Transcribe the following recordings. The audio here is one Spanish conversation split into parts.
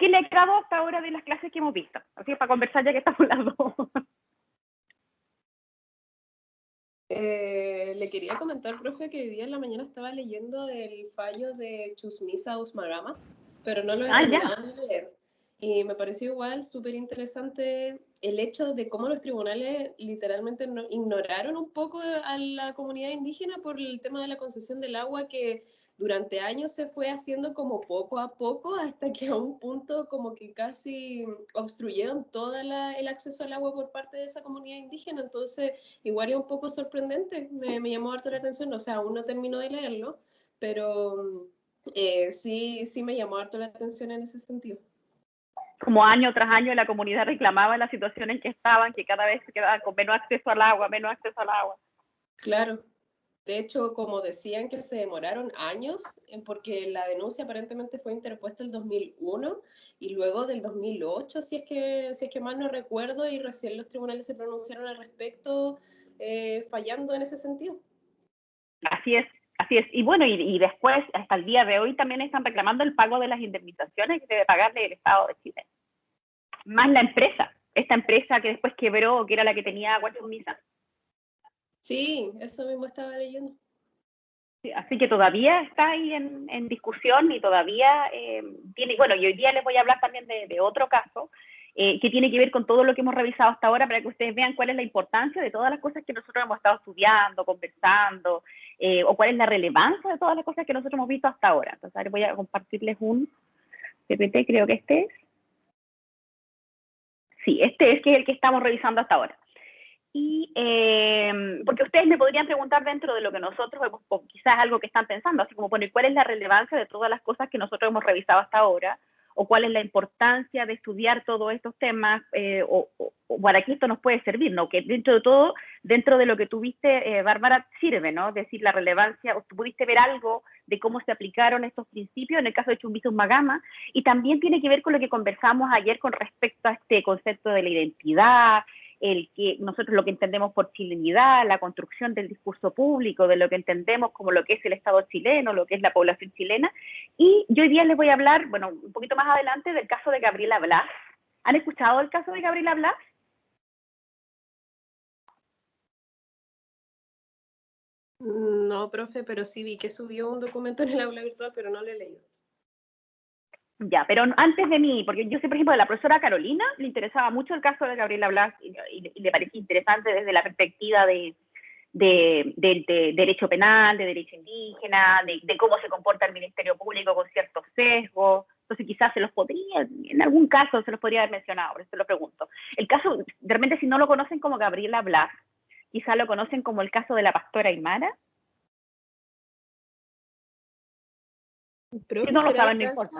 ¿qué le agradó hasta ahora de las clases que hemos visto? Así para conversar ya que estamos las dos. Le quería comentar, profe, que hoy día en la mañana estaba leyendo el fallo de Chusmisa Usmagama, pero no lo he terminado de leer. Y me pareció igual súper interesante el hecho de cómo los tribunales literalmente ignoraron un poco a la comunidad indígena por el tema de la concesión del agua, que durante años se fue haciendo como poco a poco hasta que a un punto como que casi obstruyeron todo el acceso al agua por parte de esa comunidad indígena. Entonces igual es un poco sorprendente, me llamó harto la atención, o sea, aún no termino de leerlo, pero sí me llamó harto la atención en ese sentido. Como año tras año la comunidad reclamaba la situación en que estaban, que cada vez se quedaban con menos acceso al agua, menos acceso al agua. Claro. De hecho, como decían que se demoraron años, porque la denuncia aparentemente fue interpuesta el 2001 y luego del 2008, si es que mal no recuerdo, y recién los tribunales se pronunciaron al respecto, fallando en ese sentido. Así es. Así es. Y bueno, y después, hasta el día de hoy, también están reclamando el pago de las indemnizaciones que debe pagarle el Estado de Chile. Más la empresa, esta empresa que después quebró, que era la que tenía Agua Chusmisa. Sí, eso mismo estaba leyendo. Así que todavía está ahí en discusión y todavía tiene, bueno, y hoy día les voy a hablar también de otro caso que tiene que ver con todo lo que hemos revisado hasta ahora para que ustedes vean cuál es la importancia de todas las cosas que nosotros hemos estado estudiando, conversando, o cuál es la relevancia de todas las cosas que nosotros hemos visto hasta ahora. Entonces, ahora voy a compartirles un PPT, creo que este es. Sí, este es que es el que estamos revisando hasta ahora. Y porque ustedes me podrían preguntar dentro de lo que nosotros hemos, quizás algo que están pensando, así como poner cuál es la relevancia de todas las cosas que nosotros hemos revisado hasta ahora, o cuál es la importancia de estudiar todos estos temas, o para qué esto nos puede servir, ¿no? Que dentro de todo, dentro de lo que tuviste, Bárbara, sirve, ¿no? Es decir, la relevancia, o tú pudiste ver algo de cómo se aplicaron estos principios en el caso de Chumbiza Usmagama, y también tiene que ver con lo que conversamos ayer con respecto a este concepto de la identidad, el que nosotros lo que entendemos por chilenidad, la construcción del discurso público, de lo que entendemos como lo que es el Estado chileno, lo que es la población chilena. Y yo hoy día les voy a hablar, bueno, un poquito más adelante, del caso de Gabriela Blas. ¿Han escuchado el caso de Gabriela Blas? No, profe, pero sí vi que subió un documento en el aula virtual, pero no lo he leído. Ya, pero antes de mí, porque yo sé, por ejemplo, de la profesora Carolina, le interesaba mucho el caso de Gabriela Blas y le parecía interesante desde la perspectiva de derecho penal, de derecho indígena, de cómo se comporta el Ministerio Público con ciertos sesgos. Entonces quizás se los podría, en algún caso se los podría haber mencionado, por eso lo pregunto. El caso, de repente si no lo conocen como Gabriela Blas, quizás lo conocen como el caso de la pastora Aymara. Si Profe, no lo saben, no importa.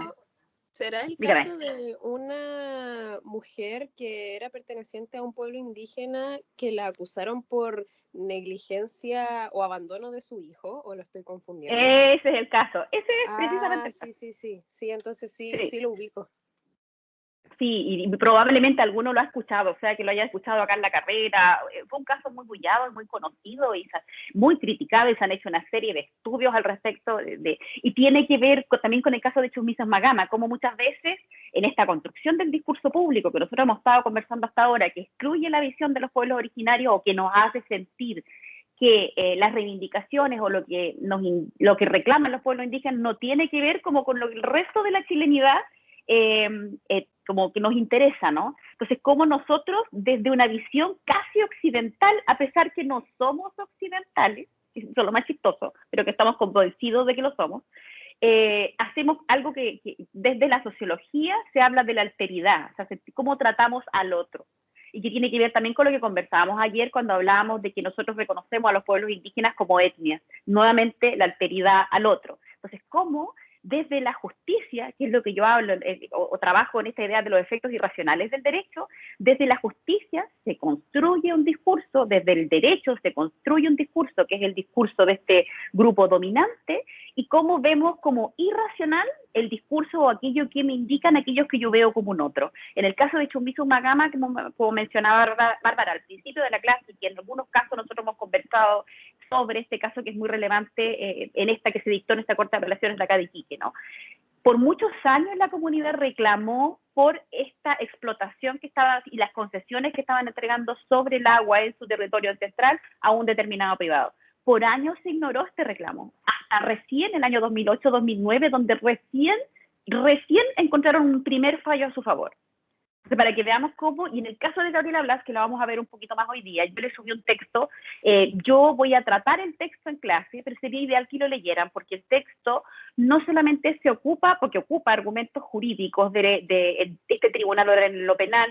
¿será el Dígame. caso de una mujer que era perteneciente a un pueblo indígena que la acusaron por negligencia o abandono de su hijo? ¿O lo estoy confundiendo? Ese es el caso. Ese es precisamente el caso. Sí, entonces Sí. sí lo ubico. Sí, y probablemente alguno lo ha escuchado, o sea, que lo haya escuchado acá en la carrera. Fue un caso muy bullado, muy conocido y muy criticado, y se han hecho una serie de estudios al respecto. Y tiene que ver también con el caso de Chusmisa Usmagama, como muchas veces en esta construcción del discurso público que nosotros hemos estado conversando hasta ahora, que excluye la visión de los pueblos originarios o que nos hace sentir que las reivindicaciones o lo que reclaman los pueblos indígenas no tiene que ver como con el resto de la chilenidad, como que nos interesa, ¿no? Entonces, como nosotros, desde una visión casi occidental, a pesar que no somos occidentales, eso es lo más chistoso, pero que estamos convencidos de que lo somos, hacemos algo que desde la sociología se habla de la alteridad, o sea, cómo tratamos al otro, y que tiene que ver también con lo que conversábamos ayer cuando hablábamos de que nosotros reconocemos a los pueblos indígenas como etnias, nuevamente la alteridad al otro. Entonces, ¿cómo desde la justicia, que es lo que yo hablo o trabajo en esta idea de los efectos irracionales del derecho, desde la justicia se construye un discurso, desde el derecho se construye un discurso, que es el discurso de este grupo dominante, y cómo vemos como irracional el discurso o aquello que me indican aquellos que yo veo como un otro. En el caso de Chumbiza Usmagama, como mencionaba Bárbara al principio de la clase, y que en algunos casos nosotros hemos conversado sobre este caso que es muy relevante en esta que se dictó en esta Corte de Apelaciones de acá de Iquique, ¿no? por muchos años la comunidad reclamó por esta explotación que estaba y las concesiones que estaban entregando sobre el agua en su territorio ancestral a un determinado privado. Por años se ignoró este reclamo, hasta recién en el año 2008-2009, donde recién encontraron un primer fallo a su favor. Entonces, para que veamos cómo, y en el caso de Gabriela Blas, que lo vamos a ver un poquito más hoy día, yo le subí un texto, yo voy a tratar el texto en clase, pero sería ideal que lo leyeran, porque el texto no solamente se ocupa, porque ocupa argumentos jurídicos de este tribunal en lo penal,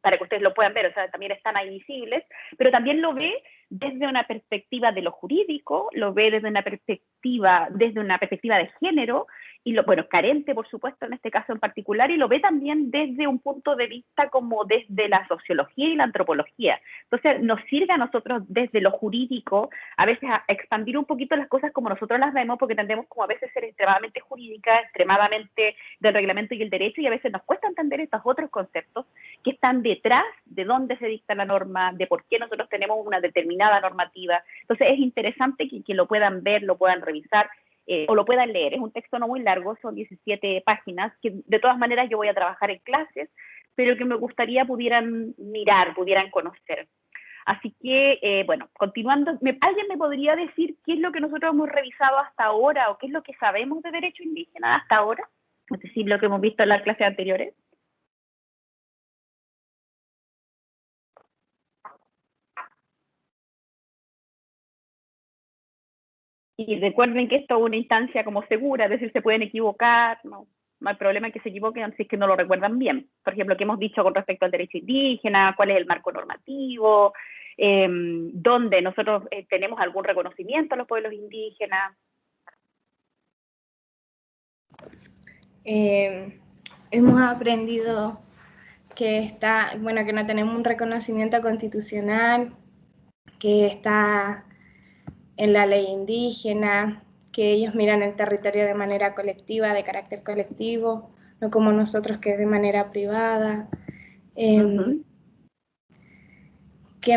para que ustedes lo puedan ver, o sea, también están ahí visibles, pero también lo ve desde una perspectiva de lo jurídico, lo ve desde una perspectiva de género, y bueno, carente, por supuesto, en este caso en particular, y lo ve también desde un punto de vista como desde la sociología y la antropología. Entonces, nos sirve a nosotros desde lo jurídico, a veces a expandir un poquito las cosas como nosotros las vemos, porque tendemos como a veces ser extremadamente jurídicas, extremadamente del reglamento y el derecho, y a veces nos cuesta entender estos otros conceptos que están detrás de dónde se dicta la norma, de por qué nosotros tenemos una determinada normativa. Entonces, es interesante que lo puedan ver, lo puedan revisar, o lo puedan leer. Es un texto no muy largo, son 17 páginas, que de todas maneras yo voy a trabajar en clases, pero que me gustaría pudieran mirar, pudieran conocer. Así que, bueno, continuando, ¿alguien me podría decir qué es lo que nosotros hemos revisado hasta ahora o qué es lo que sabemos de derecho indígena hasta ahora? Es decir, lo que hemos visto en las clases anteriores. Y recuerden que esto es una instancia como segura, es decir, se pueden equivocar, no hay problema en que se equivoquen si es que no lo recuerdan bien. Por ejemplo, ¿qué hemos dicho con respecto al derecho indígena? ¿Cuál es el marco normativo? ¿Dónde nosotros tenemos algún reconocimiento a los pueblos indígenas? Hemos aprendido que que no tenemos un reconocimiento constitucional, que está en la ley indígena, que ellos miran el territorio de manera colectiva, de carácter colectivo, no como nosotros que es de manera privada. ¿Qué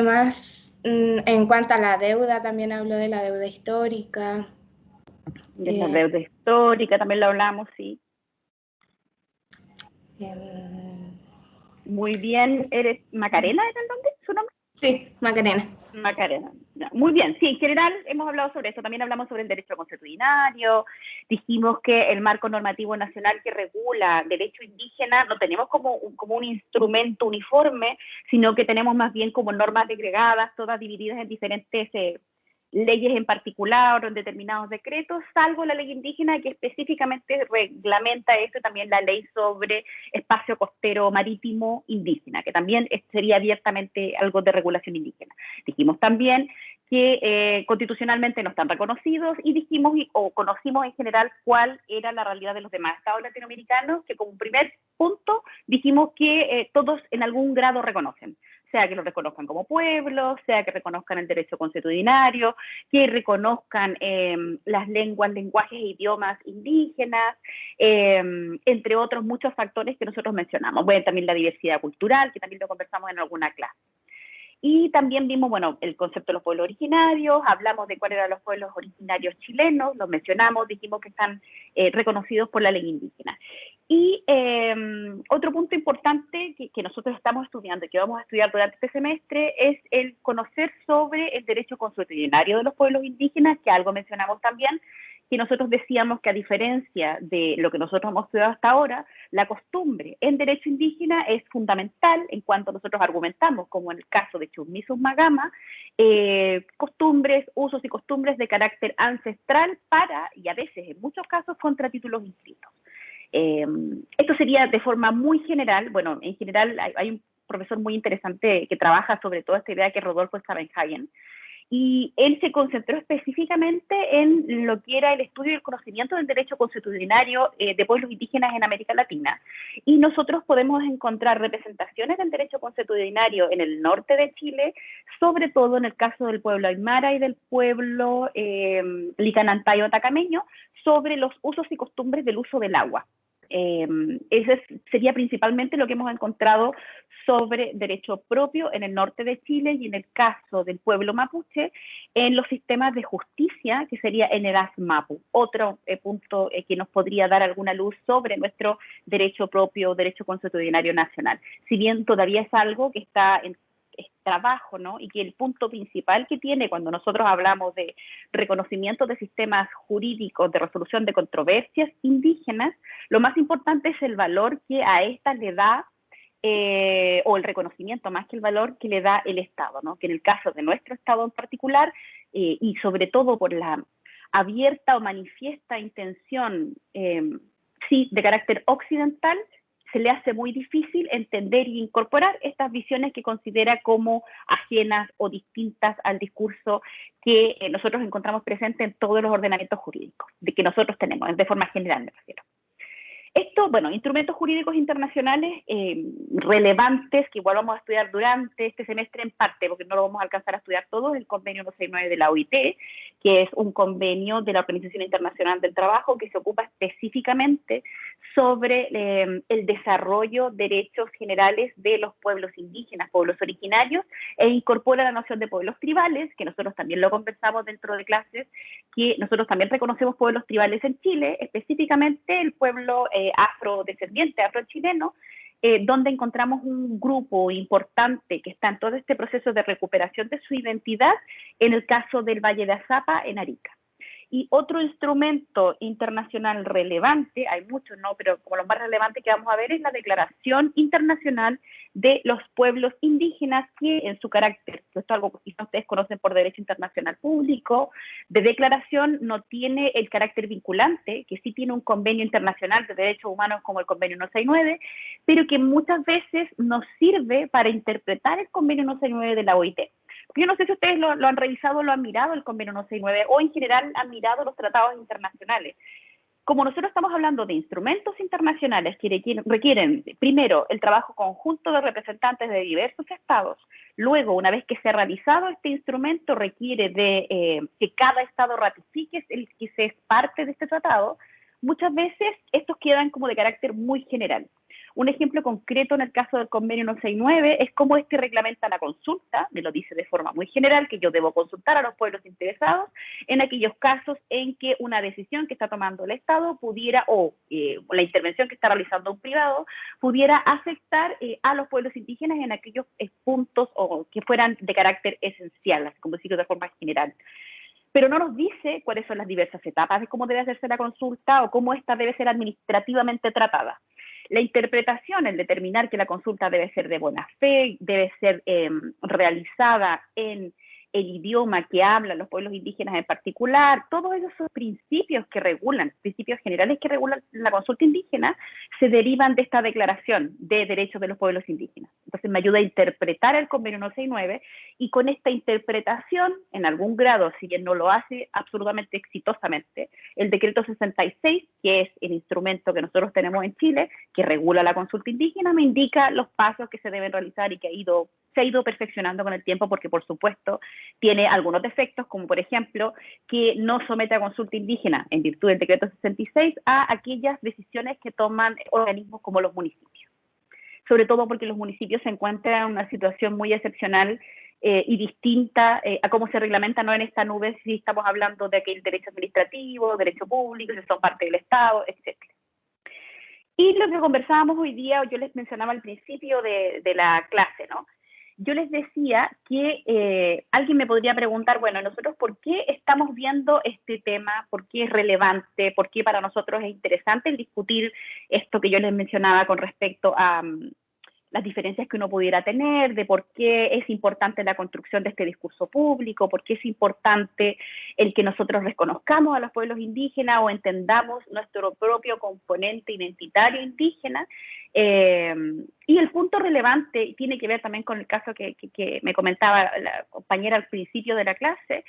más? En cuanto a la deuda, también hablo de la deuda histórica. De la deuda histórica también lo hablamos, sí. Muy bien, ¿eres Macarena, era el nombre, su nombre? Sí, Macarena. Macarena. Muy bien, sí, en general hemos hablado sobre eso, también hablamos sobre el derecho consuetudinario, dijimos que el marco normativo nacional que regula derecho indígena no tenemos como un instrumento uniforme, sino que tenemos más bien como normas segregadas, todas divididas en diferentes leyes en particular o en determinados decretos, salvo la ley indígena que específicamente reglamenta esto, también la ley sobre espacio costero marítimo indígena, que también sería abiertamente algo de regulación indígena. Dijimos también que constitucionalmente no están reconocidos y dijimos o conocimos en general cuál era la realidad de los demás estados latinoamericanos, que como primer punto dijimos que todos en algún grado reconocen, sea que lo reconozcan como pueblo, sea que reconozcan el derecho consuetudinario, que reconozcan las lenguas, lenguajes e idiomas indígenas, entre otros muchos factores que nosotros mencionamos. Bueno, también la diversidad cultural, que también lo conversamos en alguna clase. Y también vimos, bueno, el concepto de los pueblos originarios, hablamos de cuáles eran los pueblos originarios chilenos, los mencionamos, dijimos que están reconocidos por la ley indígena. Y otro punto importante que nosotros estamos estudiando y que vamos a estudiar durante este semestre es el conocer sobre el derecho consuetudinario de los pueblos indígenas, que algo mencionamos también, que nosotros decíamos que a diferencia de lo que nosotros hemos estudiado hasta ahora, la costumbre en derecho indígena es fundamental en cuanto nosotros argumentamos, como en el caso de Chusmi-Sumagama, costumbres, usos y costumbres de carácter ancestral para, y a veces en muchos casos, contra títulos inscritos. Esto sería de forma muy general. Bueno, en general hay un profesor muy interesante que trabaja sobre toda esta idea, que es Rodolfo Stavenhagen, y él se concentró específicamente en lo que era el estudio y el conocimiento del derecho consuetudinario de pueblos indígenas en América Latina. Y nosotros podemos encontrar representaciones del derecho consuetudinario en el norte de Chile, sobre todo en el caso del pueblo aymara y del pueblo licanantayo tacameño, sobre los usos y costumbres del uso del agua. Ese sería principalmente lo que hemos encontrado sobre derecho propio en el norte de Chile y en el caso del pueblo mapuche en los sistemas de justicia, que sería en el ASMAPU, otro punto que nos podría dar alguna luz sobre nuestro derecho propio, derecho constitucional nacional. Si bien todavía es algo que está en trabajo, ¿no? Y que el punto principal que tiene cuando nosotros hablamos de reconocimiento de sistemas jurídicos de resolución de controversias indígenas, lo más importante es el valor que a esta le da o el reconocimiento más que el valor que le da el Estado, ¿no? Que en el caso de nuestro Estado en particular, y sobre todo por la abierta o manifiesta intención, sí, de carácter occidental, se le hace muy difícil entender y incorporar estas visiones que considera como ajenas o distintas al discurso que nosotros encontramos presente en todos los ordenamientos jurídicos, de que nosotros tenemos, de forma general me refiero. Esto, bueno, instrumentos jurídicos internacionales relevantes, que igual vamos a estudiar durante este semestre en parte, porque no lo vamos a alcanzar a estudiar todos, el convenio 169 de la OIT, que es un convenio de la Organización Internacional del Trabajo que se ocupa específicamente sobre el desarrollo de derechos generales de los pueblos indígenas, pueblos originarios, e incorpora la noción de pueblos tribales, que nosotros también lo conversamos dentro de clases, que nosotros también reconocemos pueblos tribales en Chile, específicamente el pueblo afrodescendiente, afrochileno, donde encontramos un grupo importante que está en todo este proceso de recuperación de su identidad, en el caso del Valle de Azapa, en Arica. Y otro instrumento internacional relevante, hay muchos, ¿no? Pero como lo más relevante que vamos a ver es la Declaración Internacional de los Pueblos Indígenas, que en su carácter, esto es algo que quizás ustedes conocen por derecho internacional público, de declaración no tiene el carácter vinculante, que sí tiene un convenio internacional de derechos humanos como el convenio 169, pero que muchas veces nos sirve para interpretar el convenio 169 de la OIT. Yo no sé si ustedes lo han revisado, lo han mirado el convenio 169 o en general han mirado los tratados internacionales. Como nosotros estamos hablando de instrumentos internacionales que requieren, primero, el trabajo conjunto de representantes de diversos estados, luego, una vez que se ha realizado este instrumento, requiere de que cada estado ratifique el que se es parte de este tratado, muchas veces estos quedan como de carácter muy general. Un ejemplo concreto en el caso del convenio 169 es cómo este reglamenta la consulta, me lo dice de forma muy general, que yo debo consultar a los pueblos interesados en aquellos casos en que una decisión que está tomando el Estado pudiera, o la intervención que está realizando un privado, pudiera afectar a los pueblos indígenas en aquellos puntos o que fueran de carácter esencial, así como decirlo de forma general. Pero no nos dice cuáles son las diversas etapas de cómo debe hacerse la consulta o cómo esta debe ser administrativamente tratada. La interpretación, el determinar que la consulta debe ser de buena fe, debe ser realizada en el idioma que hablan los pueblos indígenas en particular, todos esos principios que regulan, principios generales que regulan la consulta indígena, se derivan de esta declaración de derechos de los pueblos indígenas. Entonces me ayuda a interpretar el convenio 169 y con esta interpretación, en algún grado, si bien no lo hace absolutamente exitosamente, el decreto 66, que es el instrumento que nosotros tenemos en Chile, que regula la consulta indígena, me indica los pasos que se deben realizar y que se ha ido perfeccionando con el tiempo, porque por supuesto tiene algunos defectos, como por ejemplo que no somete a consulta indígena en virtud del decreto 66 a aquellas decisiones que toman organismos como los municipios, sobre todo porque los municipios se encuentran en una situación muy excepcional y distinta a cómo se reglamenta, no en esta nube si estamos hablando de aquel derecho administrativo, derecho público, si son parte del Estado, etc. Y lo que conversábamos hoy día, yo les mencionaba al principio de la clase, ¿no? Yo les decía que alguien me podría preguntar, bueno, nosotros ¿por qué estamos viendo este tema? ¿Por qué es relevante? ¿Por qué para nosotros es interesante el discutir esto que yo les mencionaba con respecto a las diferencias que uno pudiera tener, de por qué es importante la construcción de este discurso público, por qué es importante el que nosotros reconozcamos a los pueblos indígenas o entendamos nuestro propio componente identitario indígena? Y el punto relevante tiene que ver también con el caso que me comentaba la compañera al principio de la clase,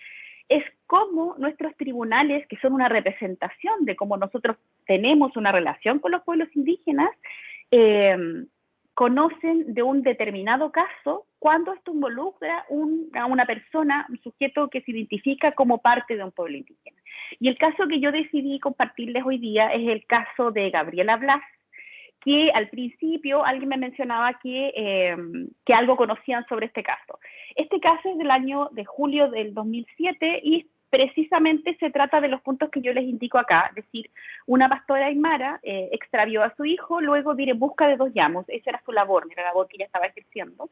es cómo nuestros tribunales, que son una representación de cómo nosotros tenemos una relación con los pueblos indígenas, conocen de un determinado caso cuando esto involucra a una persona, un sujeto que se identifica como parte de un pueblo indígena. Y el caso que yo decidí compartirles hoy día es el caso de Gabriela Blas, que al principio alguien me mencionaba que algo conocían sobre este caso. Este caso es del año de julio del 2007 y precisamente se trata de los puntos que yo les indico acá, es decir, una pastora aymara extravió a su hijo, luego de ir en busca de 2 llamos, esa era su labor, era la labor que ella estaba ejerciendo.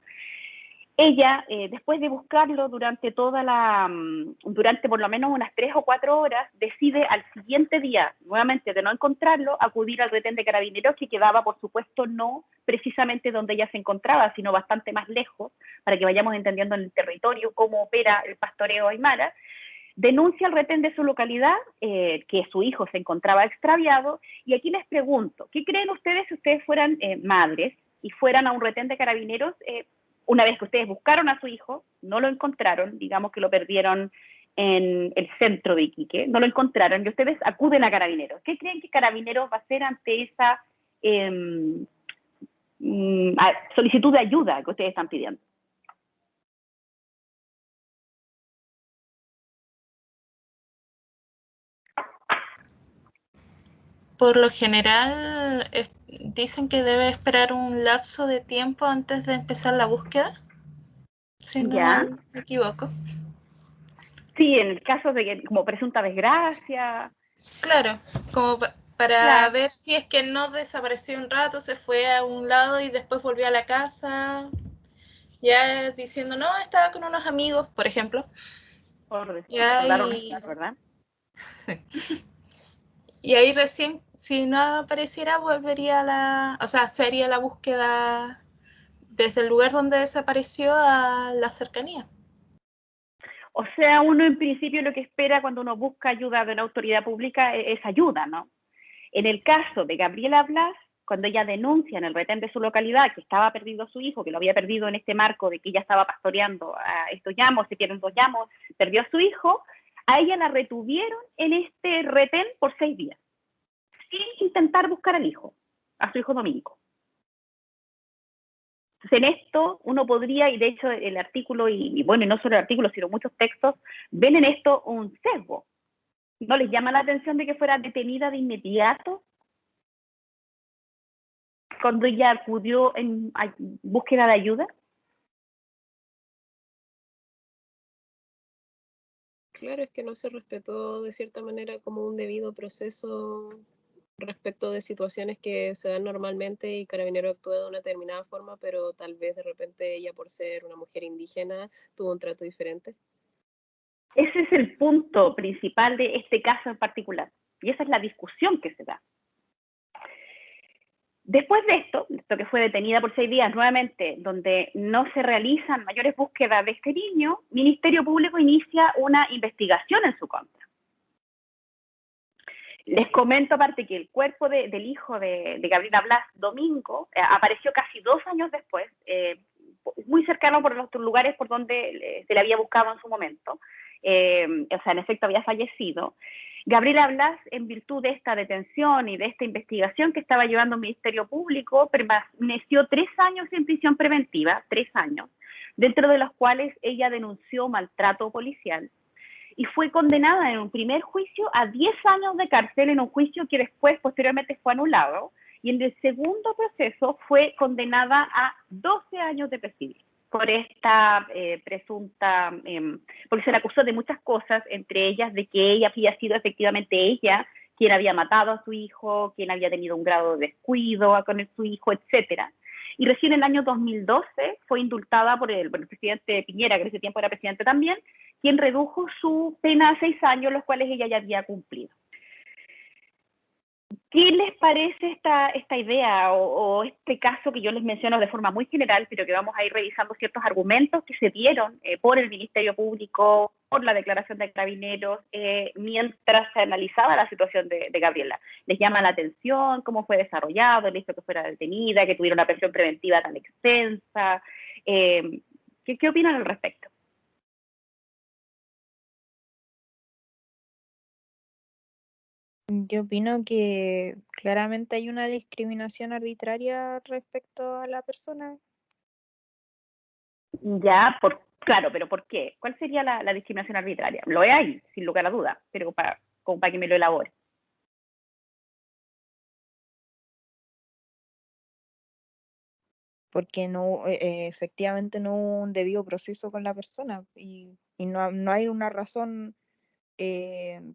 Ella, después de buscarlo durante durante por lo menos unas 3 o 4 horas, decide al siguiente día, nuevamente de no encontrarlo, acudir al retén de carabineros que quedaba, por supuesto, no precisamente donde ella se encontraba, sino bastante más lejos, para que vayamos entendiendo en el territorio cómo opera el pastoreo aymara. Denuncia al retén de su localidad que su hijo se encontraba extraviado, y aquí les pregunto, ¿qué creen ustedes si ustedes fueran madres y fueran a un retén de carabineros una vez que ustedes buscaron a su hijo, no lo encontraron, digamos que lo perdieron en el centro de Iquique, no lo encontraron y ustedes acuden a Carabineros? ¿Qué creen que Carabineros va a hacer ante esa solicitud de ayuda que ustedes están pidiendo? Por lo general, dicen que debe esperar un lapso de tiempo antes de empezar la búsqueda, si no me equivoco. Sí, en el caso de que, como presunta desgracia. Claro, como para ver si es que no desapareció un rato, se fue a un lado y después volvió a la casa, ya diciendo, no, estaba con unos amigos, por ejemplo. ¿Verdad? Sí. Y ahí recién, si no apareciera, volvería sería la búsqueda desde el lugar donde desapareció a la cercanía. O sea, uno en principio lo que espera cuando uno busca ayuda de una autoridad pública es ayuda, ¿no? En el caso de Gabriela Blas, cuando ella denuncia en el retén de su localidad que estaba perdido su hijo, que lo había perdido en este marco de que ella estaba pastoreando a estos llamos, se pierden 2 llamos, perdió a su hijo, a ella la retuvieron en este retén por 6 días, sin intentar buscar al hijo, a su hijo Domingo. Entonces, en esto uno podría, y de hecho el artículo, y bueno, y no solo el artículo, sino muchos textos, ven en esto un sesgo. ¿No les llama la atención de que fuera detenida de inmediato cuando ella acudió en búsqueda de ayuda? Claro, es que no se respetó de cierta manera como un debido proceso respecto de situaciones que se dan normalmente y Carabinero actúa de una determinada forma, pero tal vez de repente ella, por ser una mujer indígena, tuvo un trato diferente. Ese es el punto principal de este caso en particular, y esa es la discusión que se da. Después de esto que fue detenida por 6 días nuevamente, donde no se realizan mayores búsquedas de este niño, Ministerio Público inicia una investigación en su contra. Les comento aparte que el cuerpo del hijo de Gabriela Blas, Domingo, apareció casi 2 años después, muy cercano por los lugares por donde se le había buscado en su momento. O sea, en efecto había fallecido. Gabriela Blas, en virtud de esta detención y de esta investigación que estaba llevando el Ministerio Público, permaneció 3 años en prisión preventiva, 3 años, dentro de los cuales ella denunció maltrato policial, y fue condenada en un primer juicio a 10 años de cárcel, en un juicio que después, posteriormente, fue anulado, y en el segundo proceso fue condenada a 12 años de presidio por esta presunta, porque se le acusó de muchas cosas, entre ellas de que ella había sido efectivamente ella quien había matado a su hijo, quien había tenido un grado de descuido con su hijo, etcétera. Y recién en el año 2012 fue indultada por el presidente Piñera, que en ese tiempo era presidente también, quien redujo su pena a 6 años, los cuales ella ya había cumplido. ¿Qué les parece esta idea o este caso que yo les menciono de forma muy general, pero que vamos a ir revisando ciertos argumentos que se dieron por el Ministerio Público, por la declaración de Carabineros, mientras se analizaba la situación de Gabriela? ¿Les llama la atención cómo fue desarrollado el hecho que fuera detenida, que tuviera una prisión preventiva tan extensa? ¿Qué opinan al respecto? Yo opino que claramente hay una discriminación arbitraria respecto a la persona. Ya, claro, pero ¿por qué? ¿Cuál sería la discriminación arbitraria? Lo hay, sin lugar a duda, pero como para que me lo elabore. Porque no, efectivamente no hubo un debido proceso con la persona y no hay una razón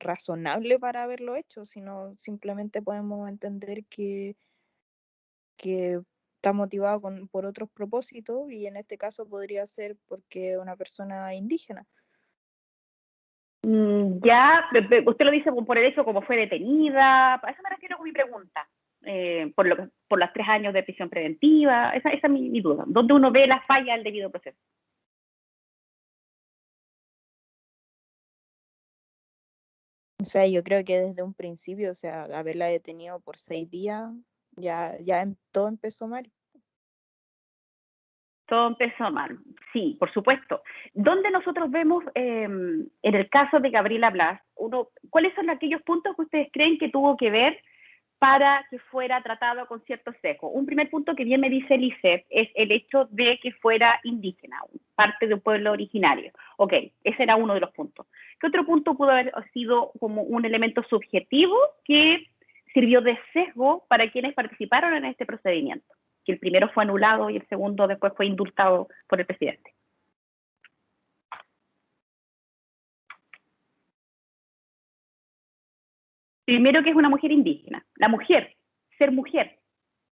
razonable para haberlo hecho, sino simplemente podemos entender que está motivado por otros propósitos y en este caso podría ser porque una persona indígena. Ya, usted lo dice por el hecho como fue detenida, a eso me refiero con mi pregunta, por los 3 años de prisión preventiva, esa es mi duda, ¿dónde uno ve la falla del debido proceso? O sea, yo creo que desde un principio, o sea, haberla detenido por 6 días, ya todo empezó mal. Todo empezó mal, sí, por supuesto. ¿Dónde nosotros vemos, en el caso de Gabriela Blas, cuáles son aquellos puntos que ustedes creen que tuvo que ver para que fuera tratado con ciertos sesgos? Un primer punto que bien me dice Lisset es el hecho de que fuera indígena, parte de un pueblo originario. Ok, ese era uno de los puntos. ¿Qué otro punto pudo haber sido como un elemento subjetivo que sirvió de sesgo para quienes participaron en este procedimiento? Que el primero fue anulado y el segundo después fue indultado por el presidente. Primero, que es una mujer indígena. La mujer, ser mujer,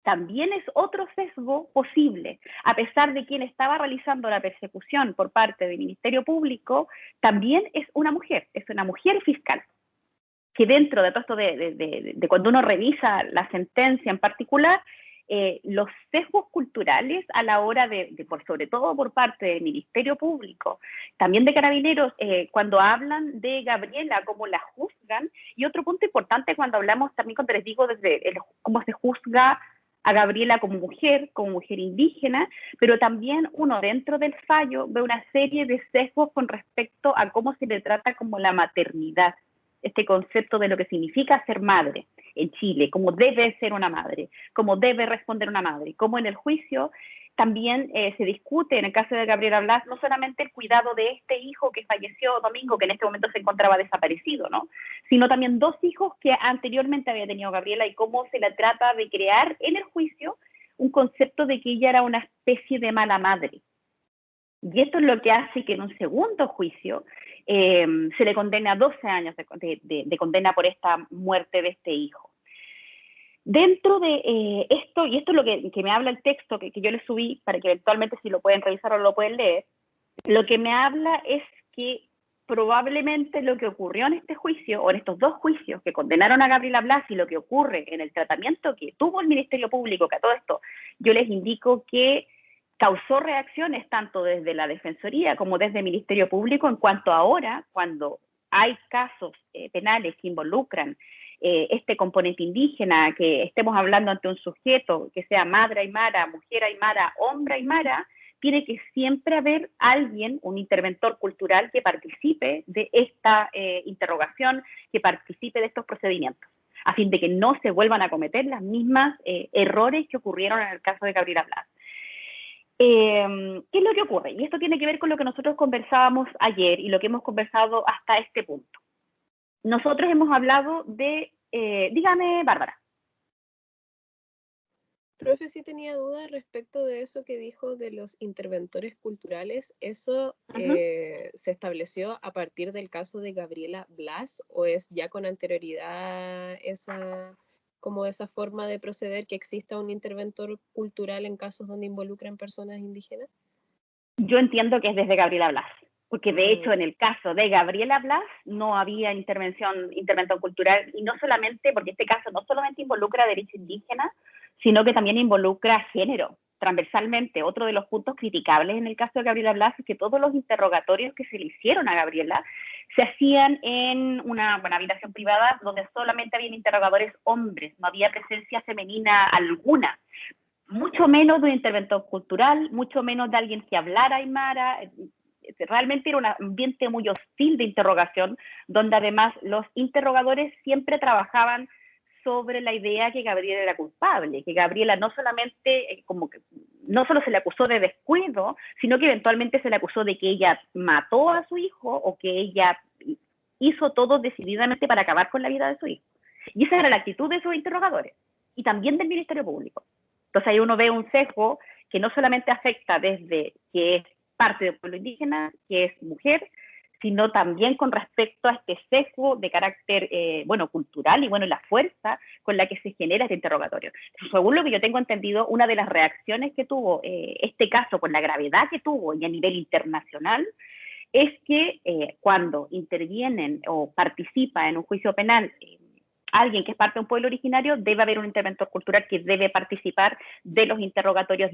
también es otro sesgo posible. A pesar de quien estaba realizando la persecución por parte del Ministerio Público, también es una mujer fiscal, que dentro de todo esto de cuando uno revisa la sentencia en particular, los sesgos culturales a la hora sobre todo por parte del Ministerio Público, también de Carabineros, cuando hablan de Gabriela, cómo la juzgan, y otro punto importante cuando hablamos también, cuando les digo cómo se juzga a Gabriela como mujer indígena, pero también uno dentro del fallo ve una serie de sesgos con respecto a cómo se le trata como la maternidad, este concepto de lo que significa ser madre en Chile, cómo debe ser una madre, cómo debe responder una madre, cómo en el juicio también se discute, en el caso de Gabriela Blas, no solamente el cuidado de este hijo que falleció domingo, que en este momento se encontraba desaparecido, ¿no? Sino también 2 hijos que anteriormente había tenido Gabriela y cómo se la trata de crear en el juicio un concepto de que ella era una especie de mala madre. Y esto es lo que hace que en un segundo juicio se le condena a 12 años de condena por esta muerte de este hijo. Dentro de esto, y esto es lo que me habla el texto que yo les subí, para que eventualmente si lo pueden revisar o lo pueden leer, lo que me habla es que probablemente lo que ocurrió en este juicio, o en estos 2 juicios que condenaron a Gabriela Blas, y lo que ocurre en el tratamiento que tuvo el Ministerio Público, que a todo esto yo les indico que causó reacciones tanto desde la Defensoría como desde el Ministerio Público en cuanto ahora, cuando hay casos penales que involucran este componente indígena, que estemos hablando ante un sujeto que sea madre aymara, mujer aymara, hombre aymara, tiene que siempre haber alguien, un interventor cultural que participe de esta interrogación, que participe de estos procedimientos, a fin de que no se vuelvan a cometer las mismas errores que ocurrieron en el caso de Gabriela Blas. ¿Qué es lo que ocurre? Y esto tiene que ver con lo que nosotros conversábamos ayer y lo que hemos conversado hasta este punto. Nosotros hemos hablado de, dígame, Bárbara. Profe, sí tenía dudas respecto de eso que dijo de los interventores culturales. ¿Eso se estableció a partir del caso de Gabriela Blas o es ya con anterioridad esa forma de proceder, que exista un interventor cultural en casos donde involucran personas indígenas? Yo entiendo que es desde Gabriela Blas, porque de hecho en el caso de Gabriela Blas no había intervención cultural, y no solamente, porque este caso no solamente involucra derecho indígena, sino que también involucra género, transversalmente. Otro de los puntos criticables en el caso de Gabriela Blas es que todos los interrogatorios que se le hicieron a Gabriela se hacían en una habitación privada donde solamente habían interrogadores hombres, no había presencia femenina alguna, mucho menos de un interventor cultural, mucho menos de alguien que hablara aymara. realmente era un ambiente muy hostil de interrogación, donde además los interrogadores siempre trabajaban sobre la idea que Gabriela era culpable, que Gabriela no solamente, como que no solo se le acusó de descuido, sino que eventualmente se le acusó de que ella mató a su hijo o que ella hizo todo decididamente para acabar con la vida de su hijo. Y esa era la actitud de esos interrogadores, y también del Ministerio Público. Entonces ahí uno ve un sesgo que no solamente afecta desde que es parte del pueblo indígena, que es mujer, sino también con respecto a este sesgo de carácter, cultural y, la fuerza con la que se genera este interrogatorio. Según lo que yo tengo entendido, una de las reacciones que tuvo este caso, con la gravedad que tuvo y a nivel internacional, es que cuando intervienen o participa en un juicio penal alguien que es parte de un pueblo originario, debe haber un interventor cultural que debe participar de los interrogatorios,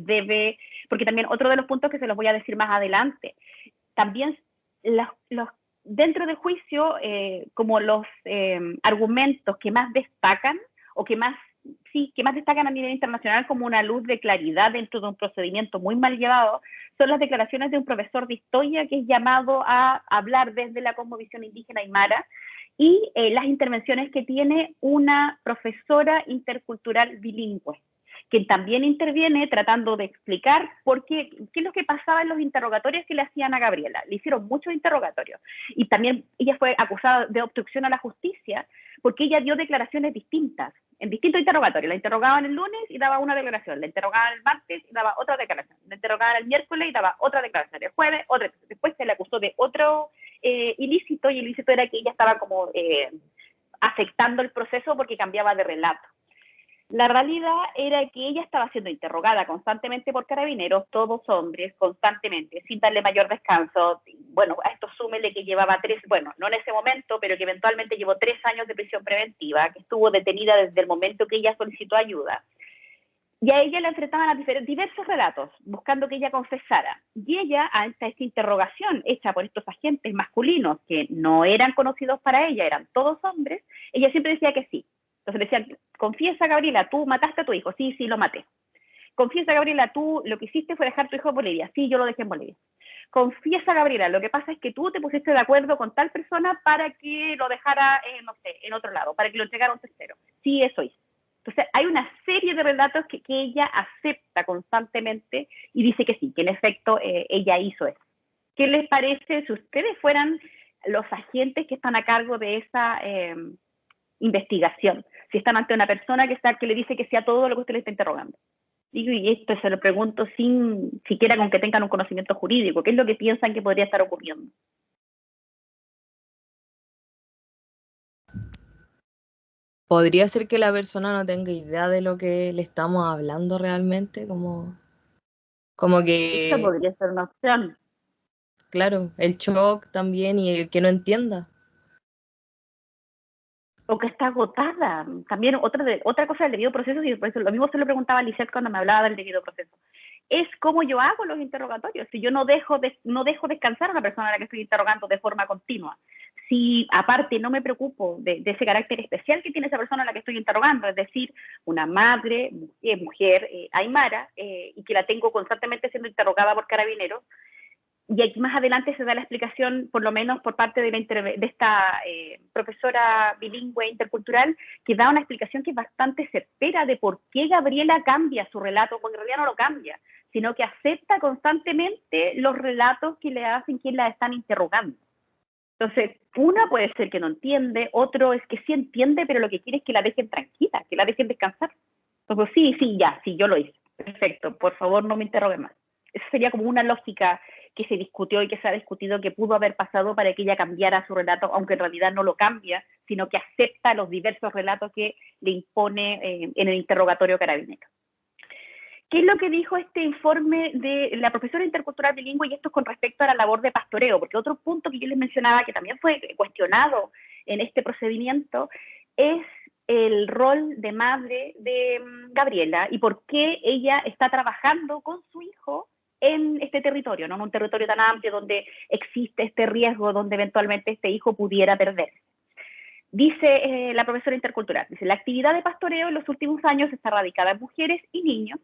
porque también otro de los puntos que se los voy a decir más adelante, también dentro del juicio, como los argumentos que más destacan, o que más destacan a nivel internacional como una luz de claridad dentro de un procedimiento muy mal llevado, son las declaraciones de un profesor de historia que es llamado a hablar desde la cosmovisión indígena aymara, y las intervenciones que tiene una profesora intercultural bilingüe, que también interviene tratando de explicar qué es lo que pasaba en los interrogatorios que le hacían a Gabriela. Le hicieron muchos interrogatorios, y también ella fue acusada de obstrucción a la justicia, porque ella dio declaraciones distintas, en distintos interrogatorios. La interrogaban el lunes y daba una declaración, la interrogaban el martes y daba otra declaración, la interrogaban el miércoles y daba otra declaración, el jueves otra. Después se le acusó de otro ilícito, y el ilícito era que ella estaba como afectando el proceso porque cambiaba de relato. La realidad era que ella estaba siendo interrogada constantemente por carabineros, todos hombres, constantemente, sin darle mayor descanso. Bueno, a esto súmele que llevaba no en ese momento, pero que eventualmente llevó 3 años de prisión preventiva, que estuvo detenida desde el momento que ella solicitó ayuda. Y a ella la enfrentaban a diversos relatos, buscando que ella confesara. Y ella, ante esta interrogación hecha por estos agentes masculinos, que no eran conocidos para ella, eran todos hombres, ella siempre decía que sí. Entonces le decían: confiesa, Gabriela, tú mataste a tu hijo. Sí, lo maté. Confiesa, Gabriela, tú lo que hiciste fue dejar a tu hijo en Bolivia. Sí, yo lo dejé en Bolivia. Confiesa, Gabriela, lo que pasa es que tú te pusiste de acuerdo con tal persona para que lo dejara, en otro lado, para que lo entregara a un tercero. Sí, eso hice. Entonces hay una serie de relatos que ella acepta constantemente y dice que sí, que en efecto ella hizo eso. ¿Qué les parece si ustedes fueran los agentes que están a cargo de esa investigación? Si están ante una persona que le dice que sea todo lo que usted le está interrogando. Y esto se lo pregunto sin siquiera con que tengan un conocimiento jurídico. ¿Qué es lo que piensan que podría estar ocurriendo? ¿Podría ser que la persona no tenga idea de lo que le estamos hablando realmente? Como Esto que, podría ser una opción. claro, el shock también, y el que no entienda. O que está agotada. También otra cosa del debido proceso, y por eso lo mismo se lo preguntaba a Lisette cuando me hablaba del debido proceso, es cómo yo hago los interrogatorios. Si yo no dejo descansar a una persona a la que estoy interrogando de forma continua, si aparte no me preocupo de ese carácter especial que tiene esa persona a la que estoy interrogando, es decir, una madre, mujer aymara, y que la tengo constantemente siendo interrogada por carabineros. Y aquí más adelante se da la explicación, por lo menos por parte de esta profesora bilingüe intercultural, que da una explicación que es bastante certera de por qué Gabriela cambia su relato, porque en realidad no lo cambia, sino que acepta constantemente los relatos que le hacen quien la están interrogando. Entonces, una puede ser que no entiende, otro es que sí entiende, pero lo que quiere es que la dejen tranquila, que la dejen descansar. Entonces, sí, yo lo hice. Perfecto, por favor no me interrogue más. Esa sería como una lógica que se discutió y que se ha discutido que pudo haber pasado para que ella cambiara su relato, aunque en realidad no lo cambia, sino que acepta los diversos relatos que le impone en el interrogatorio carabinero. ¿Qué es lo que dijo este informe de la profesora intercultural bilingüe? Y esto es con respecto a la labor de pastoreo, porque otro punto que yo les mencionaba que también fue cuestionado en este procedimiento es el rol de madre de Gabriela y por qué ella está trabajando con su hijo en este territorio, no en un territorio tan amplio donde existe este riesgo, donde eventualmente este hijo pudiera perderse. Dice la profesora intercultural, dice: la actividad de pastoreo en los últimos años está radicada en mujeres y niños,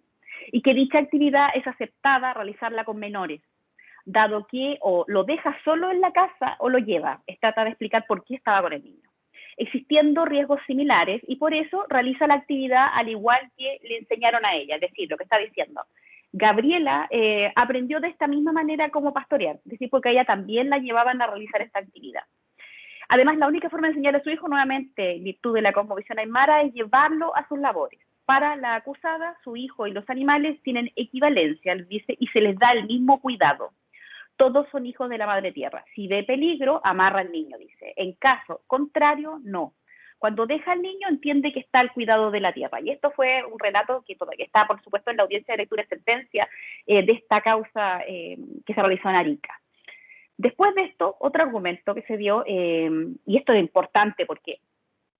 y que dicha actividad es aceptada realizarla con menores. dado que o lo deja solo en la casa o lo lleva. Trata de explicar por qué estaba con el niño, existiendo riesgos similares, y por eso realiza la actividad al igual que le enseñaron a ella, es decir, lo que está diciendo. Gabriela aprendió de esta misma manera cómo pastorear, es decir, porque a ella también la llevaban a realizar esta actividad. Además, la única forma de enseñarle a su hijo, nuevamente, en virtud de la cosmovisión aymara, es llevarlo a sus labores. Para la acusada, su hijo y los animales tienen equivalencia, dice, y se les da el mismo cuidado. Todos son hijos de la madre tierra. Si ve peligro, amarra al niño, dice. En caso contrario, no. Cuando deja al niño, entiende que está al cuidado de la tierra. Y esto fue un relato que todavía está, por supuesto, en la audiencia de lectura y sentencia de esta causa que se realizó en Arica. Después de esto, otro argumento que se dio, y esto es importante porque